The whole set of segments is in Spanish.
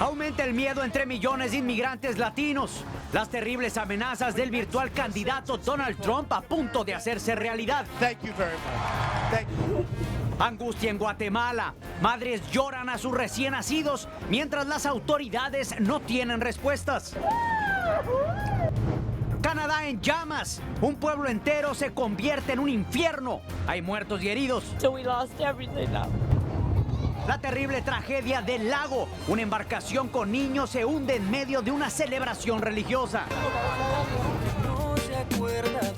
Aumenta el miedo entre millones de inmigrantes latinos. Las terribles amenazas del virtual candidato Donald Trump a punto de hacerse realidad. Angustia en Guatemala. Madres lloran a sus recién nacidos mientras las autoridades no tienen respuestas. Canadá en llamas. Un pueblo entero se convierte en un infierno. Hay muertos y heridos. La terrible tragedia del lago. Una embarcación con niños se hunde en medio de una celebración religiosa.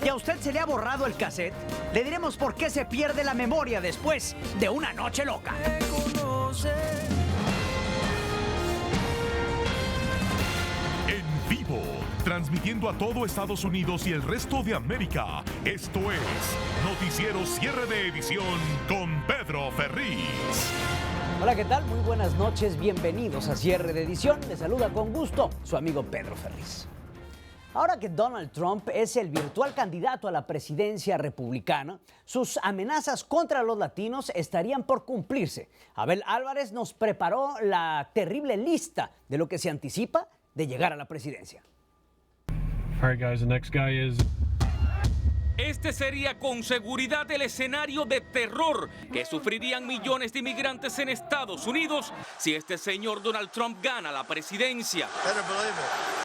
¿Y a usted se le ha borrado el cassette? Le diremos por qué se pierde la memoria después de una noche loca. En vivo, transmitiendo a todo Estados Unidos y el resto de América. Esto es Noticiero Cierre de Edición con Pedro Ferriz. Hola, ¿qué tal? Muy buenas noches, bienvenidos a Cierre de Edición. Les saluda con gusto su amigo Pedro Ferriz. Ahora que Donald Trump es el virtual candidato a la presidencia republicana, sus amenazas contra los latinos estarían por cumplirse. Abel Álvarez nos preparó la terrible lista de lo que se anticipa de llegar a la presidencia. All right, guys, the next guy is... Este sería con seguridad el escenario de terror que sufrirían millones de inmigrantes en Estados Unidos si este señor Donald Trump gana la presidencia.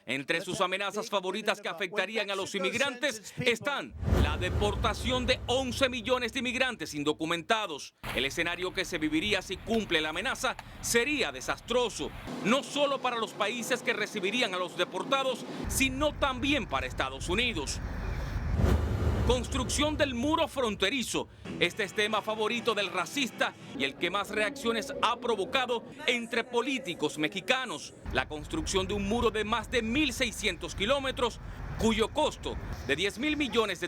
Entre sus amenazas favoritas que afectarían a los inmigrantes están la deportación de 11 millones de inmigrantes indocumentados. El escenario que se viviría si cumple la amenaza sería desastroso, no solo para los países que recibirían a los deportados, sino también para Estados Unidos. Construcción del muro fronterizo. Este es tema favorito del racista y el que más reacciones ha provocado entre políticos mexicanos. La construcción de un muro de más de 1.600 kilómetros, cuyo costo de $10,000 millones,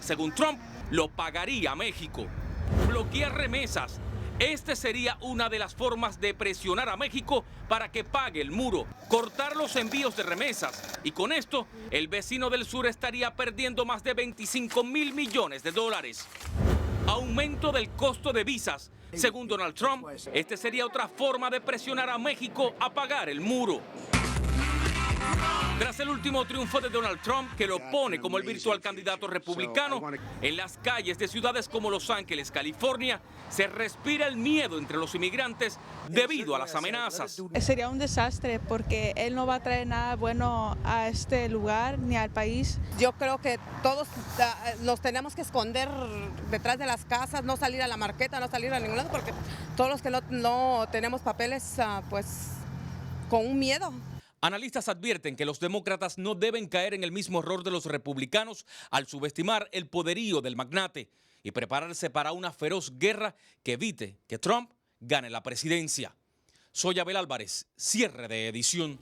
según Trump, lo pagaría México. Bloquear remesas. Este sería una de las formas de presionar a México para que pague el muro, cortar los envíos de remesas. Y con esto, el vecino del sur estaría perdiendo más de $25,000 millones. Aumento del costo de visas. Según Donald Trump, este sería otra forma de presionar a México a pagar el muro. Tras el último triunfo de Donald Trump, que lo pone como el virtual candidato republicano, en las calles de ciudades como Los Ángeles, California, se respira el miedo entre los inmigrantes debido a las amenazas. Sería un desastre porque él no va a traer nada bueno a este lugar ni al país. Yo creo que todos los tenemos que esconder detrás de las casas, no salir a la marqueta, no salir a ningún lado, porque todos los que no tenemos papeles, pues con un miedo. Analistas advierten que los demócratas no deben caer en el mismo error de los republicanos al subestimar el poderío del magnate y prepararse para una feroz guerra que evite que Trump gane la presidencia. Soy Abel Álvarez, cierre de edición.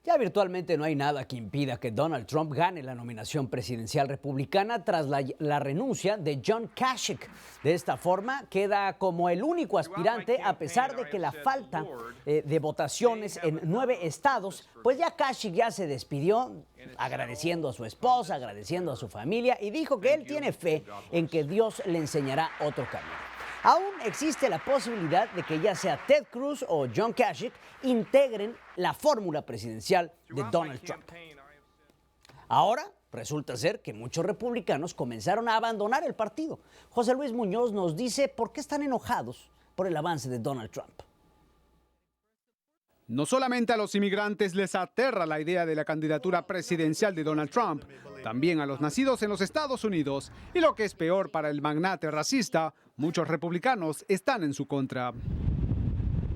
Ya virtualmente no hay nada que impida que Donald Trump gane la nominación presidencial republicana tras la renuncia de John Kasich. De esta forma, queda como el único aspirante a pesar de que la falta de votaciones en 9 estados, pues ya Kasich ya se despidió agradeciendo a su esposa, agradeciendo a su familia y dijo que él tiene fe en que Dios le enseñará otro camino. Aún existe la posibilidad de que ya sea Ted Cruz o John Kasich integren la fórmula presidencial de Donald Trump. Ahora resulta ser que muchos republicanos comenzaron a abandonar el partido. José Luis Muñoz nos dice por qué están enojados por el avance de Donald Trump. No solamente a los inmigrantes les aterra la idea de la candidatura presidencial de Donald Trump, también a los nacidos en los Estados Unidos. Y lo que es peor para el magnate racista, muchos republicanos están en su contra.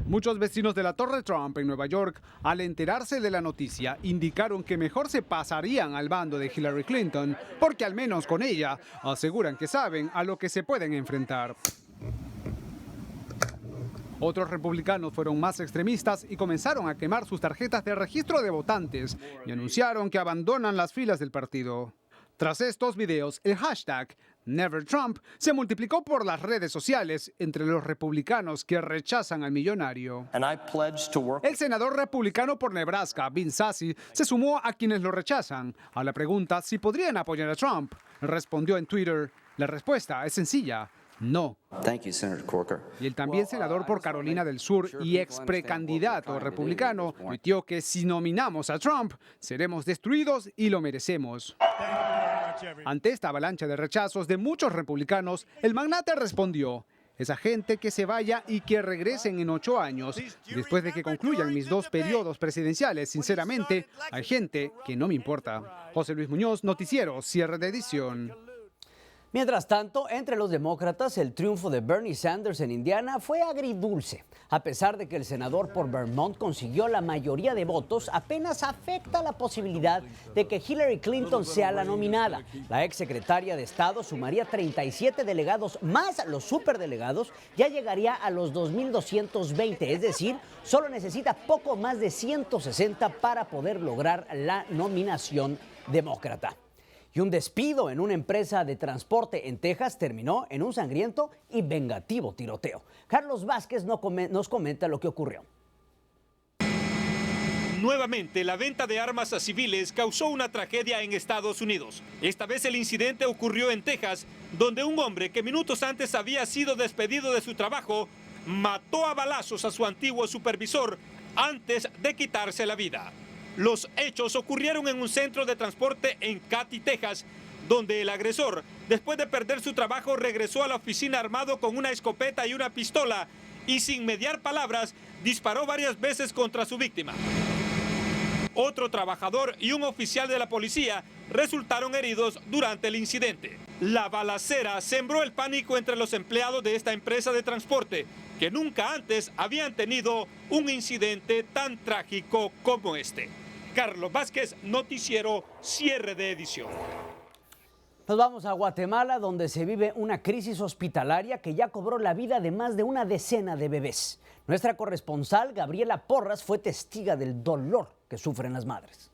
Muchos vecinos de la Torre Trump en Nueva York, al enterarse de la noticia, indicaron que mejor se pasarían al bando de Hillary Clinton, porque al menos con ella aseguran que saben a lo que se pueden enfrentar. Otros republicanos fueron más extremistas y comenzaron a quemar sus tarjetas de registro de votantes y anunciaron que abandonan las filas del partido. Tras estos videos, el hashtag #NeverTrump se multiplicó por las redes sociales entre los republicanos que rechazan al millonario. El senador republicano por Nebraska, Vince Sasse, se sumó a quienes lo rechazan. A la pregunta si podrían apoyar a Trump, respondió en Twitter: la respuesta es sencilla. no. Thank you, Senator Corker. Y el también senador por Carolina del Sur y ex precandidato republicano tuiteó que si nominamos a Trump, seremos destruidos y lo merecemos. Ante esta avalancha de rechazos de muchos republicanos, el magnate respondió: esa gente que se vaya y que regresen en 8 años. Después de que concluyan mis 2 periodos presidenciales, sinceramente, hay gente que no me importa. José Luis Muñoz, Noticiero, cierre de edición. Mientras tanto, entre los demócratas, el triunfo de Bernie Sanders en Indiana fue agridulce. A pesar de que el senador por Vermont consiguió la mayoría de votos, apenas afecta la posibilidad de que Hillary Clinton sea la nominada. La exsecretaria de Estado sumaría 37 delegados más los superdelegados, ya llegaría a los 2.220, es decir, solo necesita poco más de 160 para poder lograr la nominación demócrata. Y un despido en una empresa de transporte en Texas terminó en un sangriento y vengativo tiroteo. Carlos Vázquez nos comenta lo que ocurrió. Nuevamente, la venta de armas a civiles causó una tragedia en Estados Unidos. Esta vez el incidente ocurrió en Texas, donde un hombre que minutos antes había sido despedido de su trabajo mató a balazos a su antiguo supervisor antes de quitarse la vida. Los hechos ocurrieron en un centro de transporte en Katy, Texas, donde el agresor, después de perder su trabajo, regresó a la oficina armado con una escopeta y una pistola y sin mediar palabras disparó varias veces contra su víctima. Otro trabajador y un oficial de la policía resultaron heridos durante el incidente. La balacera sembró el pánico entre los empleados de esta empresa de transporte, que nunca antes habían tenido un incidente tan trágico como este. Carlos Vázquez, Noticiero, cierre de edición. Nos vamos a Guatemala, donde se vive una crisis hospitalaria que ya cobró la vida de más de una decena de bebés. Nuestra corresponsal, Gabriela Porras, fue testiga del dolor que sufren las madres.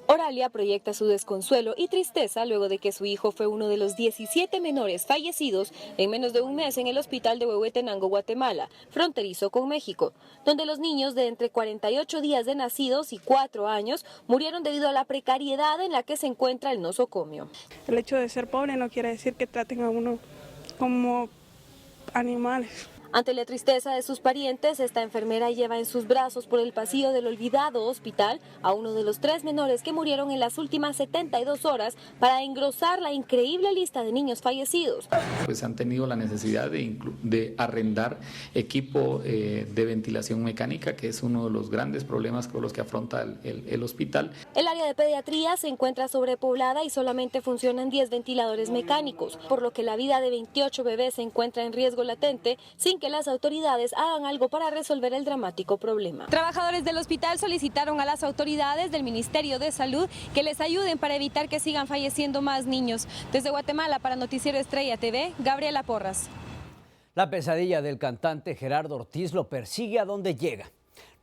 Oralia proyecta su desconsuelo y tristeza luego de que su hijo fue uno de los 17 menores fallecidos en menos de un mes en el hospital de Huehuetenango, Guatemala, fronterizo con México, donde los niños de entre 48 días de nacidos y 4 años murieron debido a la precariedad en la que se encuentra el nosocomio. El hecho de ser pobre no quiere decir que traten a uno como animales. Ante la tristeza de sus parientes, esta enfermera lleva en sus brazos por el pasillo del olvidado hospital a uno de los 3 menores que murieron en las últimas 72 horas para engrosar la increíble lista de niños fallecidos. Pues han tenido la necesidad de arrendar equipo de ventilación mecánica, que es uno de los grandes problemas con los que afronta el hospital. El área de pediatría se encuentra sobrepoblada y solamente funcionan 10 ventiladores mecánicos, por lo que la vida de 28 bebés se encuentra en riesgo latente sin que las autoridades hagan algo para resolver el dramático problema. Trabajadores del hospital solicitaron a las autoridades del Ministerio de Salud que les ayuden para evitar que sigan falleciendo más niños. Desde Guatemala para Noticiero Estrella TV, Gabriela Porras. La pesadilla del cantante Gerardo Ortiz lo persigue a donde llega.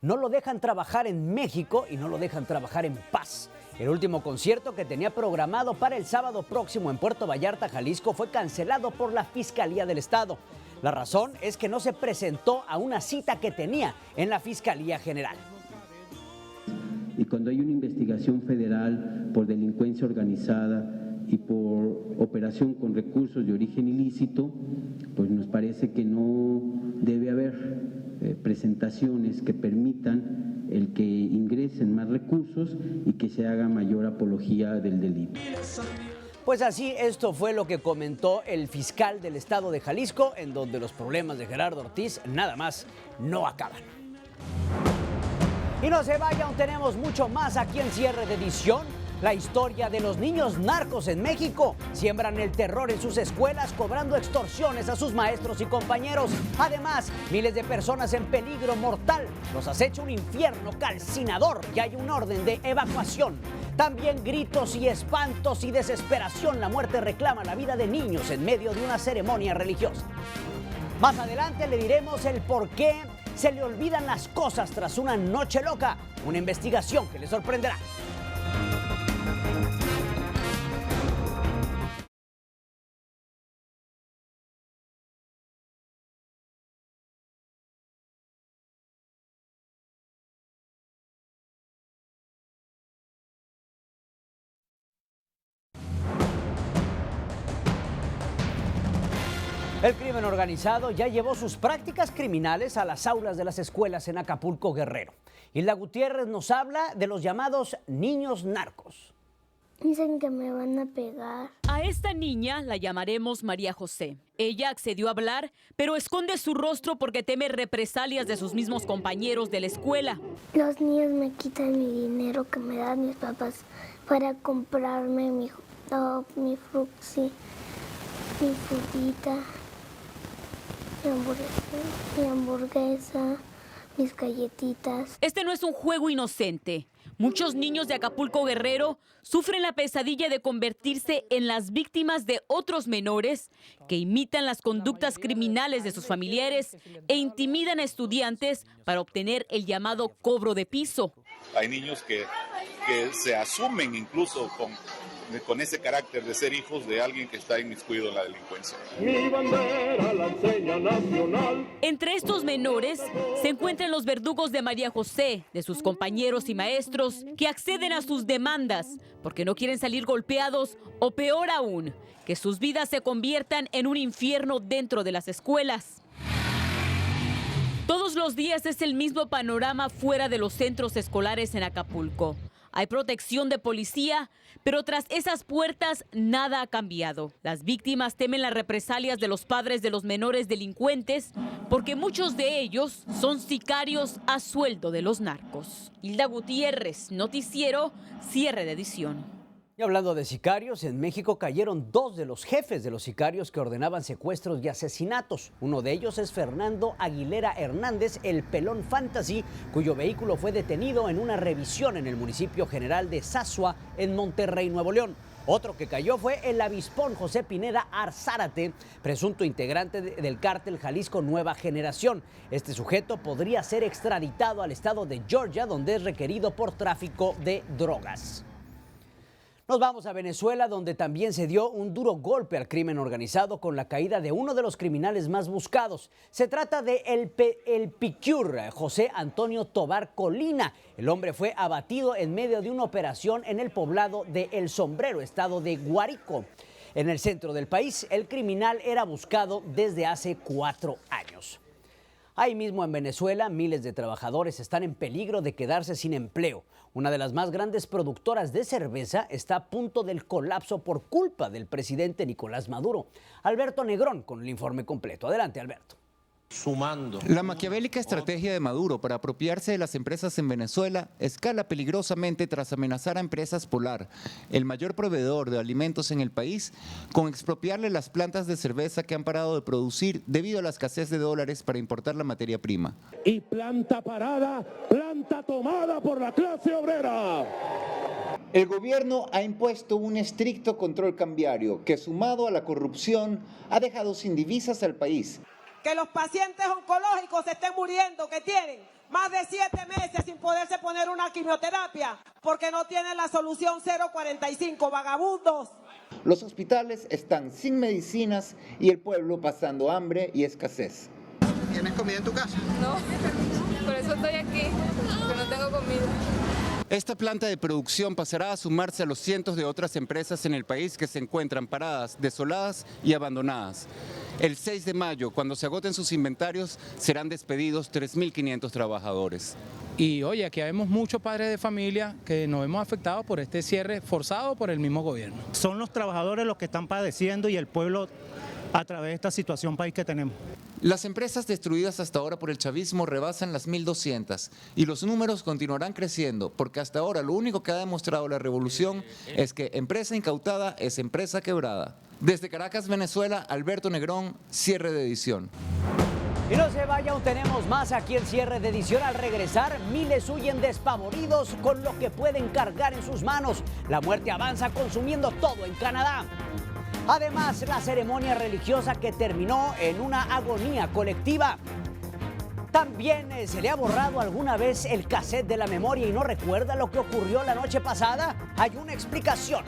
No lo dejan trabajar en México y no lo dejan trabajar en paz. El último concierto que tenía programado para el sábado próximo en Puerto Vallarta, Jalisco, fue cancelado por la Fiscalía del Estado. La razón es que no se presentó a una cita que tenía en la Fiscalía General. Y cuando hay una investigación federal por delincuencia organizada y por operación con recursos de origen ilícito, pues nos parece que no debe haber presentaciones que permitan el que ingresen más recursos y que se haga mayor apología del delito. Pues así, esto fue lo que comentó el fiscal del estado de Jalisco, en donde los problemas de Gerardo Ortiz nada más no acaban. Y no se vaya, aún tenemos mucho más aquí en Cierre de Edición. La historia de los niños narcos en México. Siembran el terror en sus escuelas, cobrando extorsiones a sus maestros y compañeros. Además, miles de personas en peligro mortal. Los acecha un infierno calcinador y hay un orden de evacuación. También gritos y espantos y desesperación. La muerte reclama la vida de niños en medio de una ceremonia religiosa. Más adelante le diremos el por qué se le olvidan las cosas tras una noche loca. Una investigación que le sorprenderá. El crimen organizado ya llevó sus prácticas criminales a las aulas de las escuelas en Acapulco, Guerrero. Hilda Gutiérrez nos habla de los llamados niños narcos. Dicen que me van a pegar. A esta niña la llamaremos María José. Ella accedió a hablar, pero esconde su rostro porque teme represalias de sus mismos compañeros de la escuela. Los niños me quitan mi dinero que me dan mis papás para comprarme mi fruxi, mi frutita, mi hamburguesa, mis galletitas. Este no es un juego inocente. Muchos niños de Acapulco, Guerrero, sufren la pesadilla de convertirse en las víctimas de otros menores que imitan las conductas criminales de sus familiares e intimidan a estudiantes para obtener el llamado cobro de piso. Hay niños que se asumen incluso con ese carácter de ser hijos de alguien que está inmiscuido en la delincuencia. Mi bandera la enseña nacional. Entre estos menores se encuentran los verdugos de María José, de sus compañeros y maestros que acceden a sus demandas porque no quieren salir golpeados o peor aún, que sus vidas se conviertan en un infierno dentro de las escuelas. Todos los días es el mismo panorama fuera de los centros escolares en Acapulco. Hay protección de policía, pero tras esas puertas nada ha cambiado. Las víctimas temen las represalias de los padres de los menores delincuentes porque muchos de ellos son sicarios a sueldo de los narcos. Hilda Gutiérrez, Noticiero, cierre de edición. Y hablando de sicarios, en México cayeron 2 de los jefes de los sicarios que ordenaban secuestros y asesinatos. Uno de ellos es Fernando Aguilera Hernández, el Pelón Fantasy, cuyo vehículo fue detenido en una revisión en el municipio general de Zazua, en Monterrey, Nuevo León. Otro que cayó fue el avispón José Pineda Arzárate, presunto integrante del cártel Jalisco Nueva Generación. Este sujeto podría ser extraditado al estado de Georgia, donde es requerido por tráfico de drogas. Nos vamos a Venezuela, donde también se dio un duro golpe al crimen organizado con la caída de uno de los criminales más buscados. Se trata de el Picure, José Antonio Tobar Colina. El hombre fue abatido en medio de una operación en el poblado de El Sombrero, estado de Guárico. En el centro del país, el criminal era buscado desde hace 4 años. Ahí mismo en Venezuela, miles de trabajadores están en peligro de quedarse sin empleo. Una de las más grandes productoras de cerveza está a punto del colapso por culpa del presidente Nicolás Maduro. Alberto Negrón con el informe completo. Adelante, Alberto. La maquiavélica estrategia de Maduro para apropiarse de las empresas en Venezuela escala peligrosamente tras amenazar a Empresas Polar, el mayor proveedor de alimentos en el país, con expropiarle las plantas de cerveza que han parado de producir debido a la escasez de dólares para importar la materia prima. Y planta parada, planta tomada por la clase obrera. El gobierno ha impuesto un estricto control cambiario que, sumado a la corrupción, ha dejado sin divisas al país. Que los pacientes oncológicos se estén muriendo, que tienen más de 7 meses sin poderse poner una quimioterapia porque no tienen la solución 045, vagabundos. Los hospitales están sin medicinas y el pueblo pasando hambre y escasez. ¿Tienes comida en tu casa? No, por eso estoy aquí, porque no tengo comida. Esta planta de producción pasará a sumarse a los cientos de otras empresas en el país que se encuentran paradas, desoladas y abandonadas. El 6 de mayo, cuando se agoten sus inventarios, serán despedidos 3.500 trabajadores. Y oye, aquí vemos muchos padres de familia que nos hemos afectado por este cierre forzado por el mismo gobierno. Son los trabajadores los que están padeciendo y el pueblo a través de esta situación país que tenemos. Las empresas destruidas hasta ahora por el chavismo rebasan las 1.200 y los números continuarán creciendo porque hasta ahora lo único que ha demostrado la revolución es que empresa incautada es empresa quebrada. Desde Caracas, Venezuela, Alberto Negrón, cierre de edición. Y no se vaya, aún tenemos más aquí en cierre de edición. Al regresar, miles huyen despavoridos con lo que pueden cargar en sus manos. La muerte avanza consumiendo todo en Canadá. Además, la ceremonia religiosa que terminó en una agonía colectiva. También se le ha borrado alguna vez el cassette de la memoria y no recuerda lo que ocurrió la noche pasada. Hay una explicación.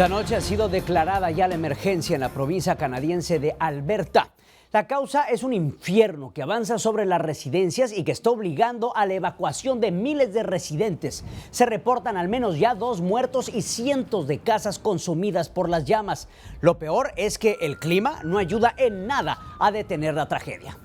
Esta noche ha sido declarada ya la emergencia en la provincia canadiense de Alberta. La causa es un infierno que avanza sobre las residencias y que está obligando a la evacuación de miles de residentes. Se reportan al menos ya 2 muertos y cientos de casas consumidas por las llamas. Lo peor es que el clima no ayuda en nada a detener la tragedia.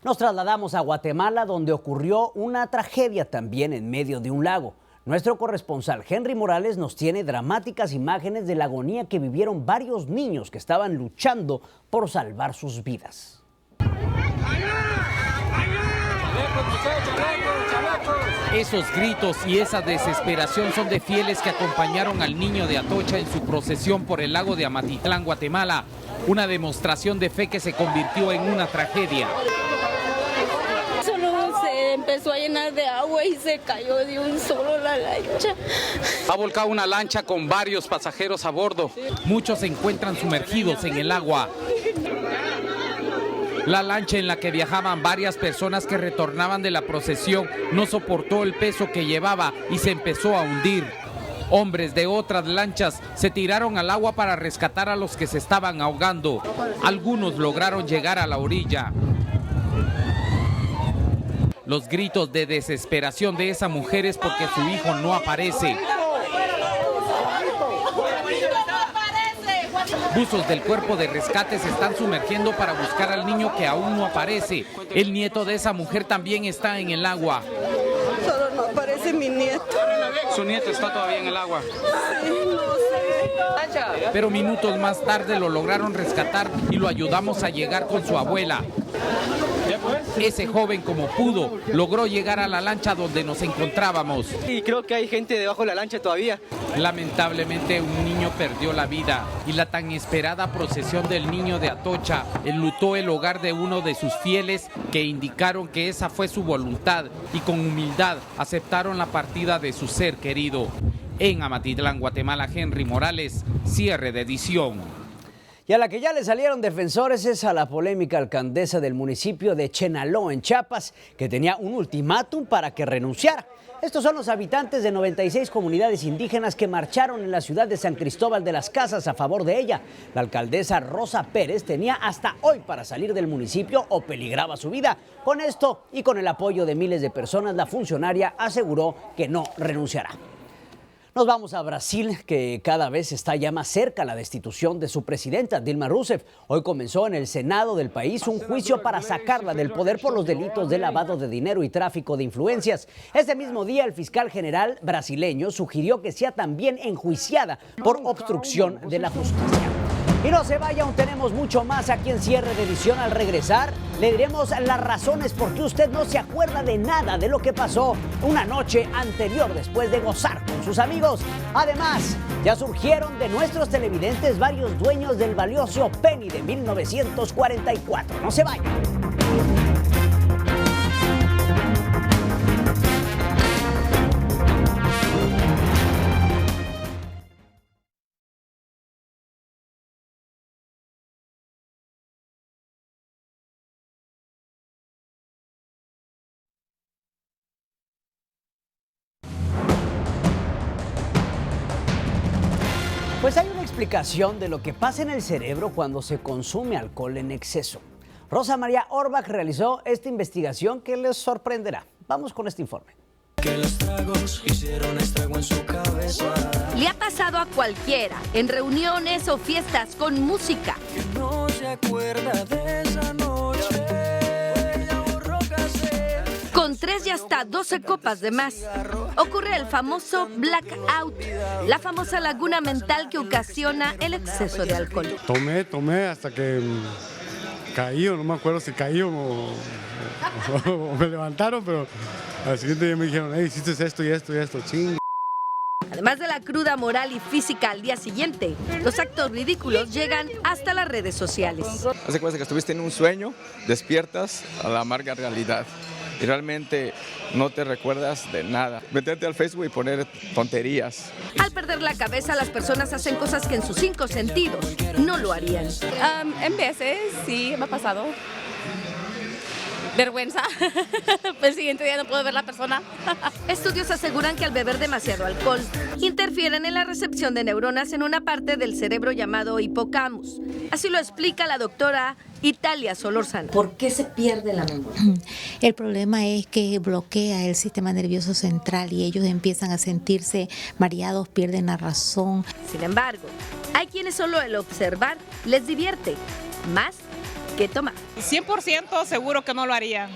Nos trasladamos a Guatemala, donde ocurrió una tragedia también en medio de un lago. Nuestro corresponsal Henry Morales nos tiene dramáticas imágenes de la agonía que vivieron varios niños que estaban luchando por salvar sus vidas. Esos gritos y esa desesperación son de fieles que acompañaron al niño de Atocha en su procesión por el lago de Amatitlán, Guatemala. Una demostración de fe que se convirtió en una tragedia. Empezó a llenar de agua y se cayó de un solo la lancha. Ha volcado una lancha con varios pasajeros a bordo. Muchos se encuentran sumergidos en el agua. La lancha en la que viajaban varias personas que retornaban de la procesión no soportó el peso que llevaba y se empezó a hundir. Hombres de otras lanchas se tiraron al agua para rescatar a los que se estaban ahogando. Algunos lograron llegar a la orilla. Los gritos de desesperación de esa mujer es porque su hijo no aparece. Buzos del cuerpo de rescate se están sumergiendo para buscar al niño que aún no aparece. El nieto de esa mujer también está en el agua. Solo no aparece mi nieto. ¿Su nieto está todavía en el agua? Sí, no sé. Pero minutos más tarde lo lograron rescatar y lo ayudamos a llegar con su abuela. Ese joven, como pudo, logró llegar a la lancha donde nos encontrábamos. Y creo que hay gente debajo de la lancha todavía. Lamentablemente, un niño perdió la vida y la tan esperada procesión del niño de Atocha enlutó el hogar de uno de sus fieles que indicaron que esa fue su voluntad y con humildad aceptaron la partida de su ser querido. En Amatitlán, Guatemala, Henry Morales, cierre de edición. Y a la que ya le salieron defensores es a la polémica alcaldesa del municipio de Chenaló, en Chiapas, que tenía un ultimátum para que renunciara. Estos son los habitantes de 96 comunidades indígenas que marcharon en la ciudad de San Cristóbal de las Casas a favor de ella. La alcaldesa Rosa Pérez tenía hasta hoy para salir del municipio o peligraba su vida. Con esto y con el apoyo de miles de personas, la funcionaria aseguró que no renunciará. Nos vamos a Brasil, que cada vez está ya más cerca la destitución de su presidenta, Dilma Rousseff. Hoy comenzó en el Senado del país un juicio para sacarla del poder por los delitos de lavado de dinero y tráfico de influencias. Ese mismo día, el fiscal general brasileño sugirió que sea también enjuiciada por obstrucción de la justicia. Y no se vaya, aún tenemos mucho más aquí en Cierre de Edición. Al regresar, le diremos las razones por qué usted no se acuerda de nada de lo que pasó una noche anterior después de gozar con sus amigos. Además, ya surgieron de nuestros televidentes varios dueños del valioso penny de 1944. No se vaya. Pues hay una explicación de lo que pasa en el cerebro cuando se consume alcohol en exceso. Rosa María Orbach realizó esta investigación que les sorprenderá. Vamos con este informe. Que los tragos hicieron estrago en su cabeza. Le ha pasado a cualquiera, en reuniones o fiestas con música. Que no se acuerda de esa noche. Con 3 y hasta 12 copas de más, ocurre el famoso blackout, la famosa laguna mental que ocasiona el exceso de alcohol. Tomé hasta que caí, o no me acuerdo si caí o me levantaron, pero al siguiente día me dijeron, hey, hiciste esto y esto y esto, ching. Además de la cruda moral y física al día siguiente, los actos ridículos llegan hasta las redes sociales. Hace cuenta que estuviste en un sueño, despiertas a la amarga realidad. Y realmente no te recuerdas de nada. Meterte al Facebook y poner tonterías. Al perder la cabeza, las personas hacen cosas que en sus 5 sentidos no lo harían. En veces sí me ha pasado. vergüenza. El siguiente día no puedo ver la persona. Estudios aseguran que al beber demasiado alcohol interfieren en la recepción de neuronas en una parte del cerebro llamado hipocampus. Así lo explica la doctora Italia Solórzano. ¿Por qué se pierde la memoria? El problema es que bloquea el sistema nervioso central y ellos empiezan a sentirse mareados, pierden la razón. Sin embargo, hay quienes solo el observar les divierte, más que tomar. 100% seguro que no lo haría.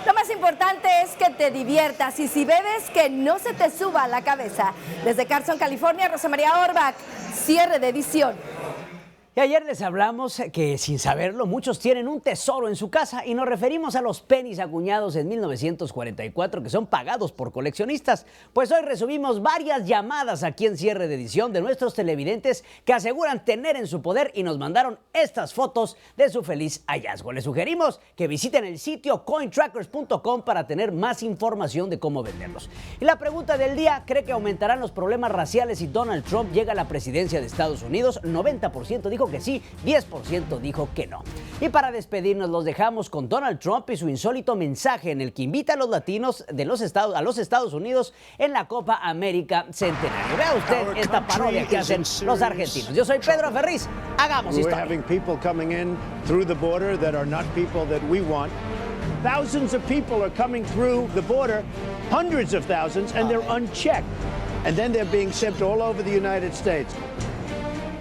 Lo más importante es que te diviertas y si bebes, que no se te suba a la cabeza. Desde Carson, California, Rosa María Orbach, cierre de edición. Y ayer les hablamos que, sin saberlo, muchos tienen un tesoro en su casa y nos referimos a los pennies acuñados en 1944 que son pagados por coleccionistas. Pues hoy resumimos varias llamadas aquí en Cierre de Edición de nuestros televidentes que aseguran tener en su poder y nos mandaron estas fotos de su feliz hallazgo. Les sugerimos que visiten el sitio cointrackers.com para tener más información de cómo venderlos. Y la pregunta del día, ¿cree que aumentarán los problemas raciales si Donald Trump llega a la presidencia de Estados Unidos? 90% dijo que sí, 10% dijo que no. Y para despedirnos los dejamos con Donald Trump y su insólito mensaje en el que invita a los latinos de los Estados Unidos en la Copa América Centenario. Vea usted esta parodia que hacen los argentinos. Yo soy Pedro Ferriz, hagamos historia. We're having people coming in through the border that are not people that we want. Thousands of people are coming through the border, hundreds of thousands, and they're unchecked. And then they're being sent all over the United States.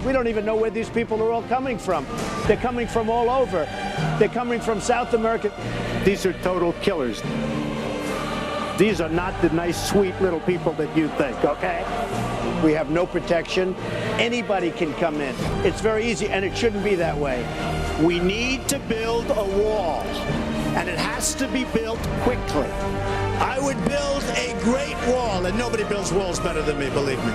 We don't even know where these people are all coming from. They're coming from all over. They're coming from South America. These are total killers. These are not the nice, sweet little people that you think, okay? We have no protection. Anybody can come in. It's very easy, and it shouldn't be that way. We need to build a wall, and it has to be built quickly. I would build a great wall, and nobody builds walls better than me, believe me.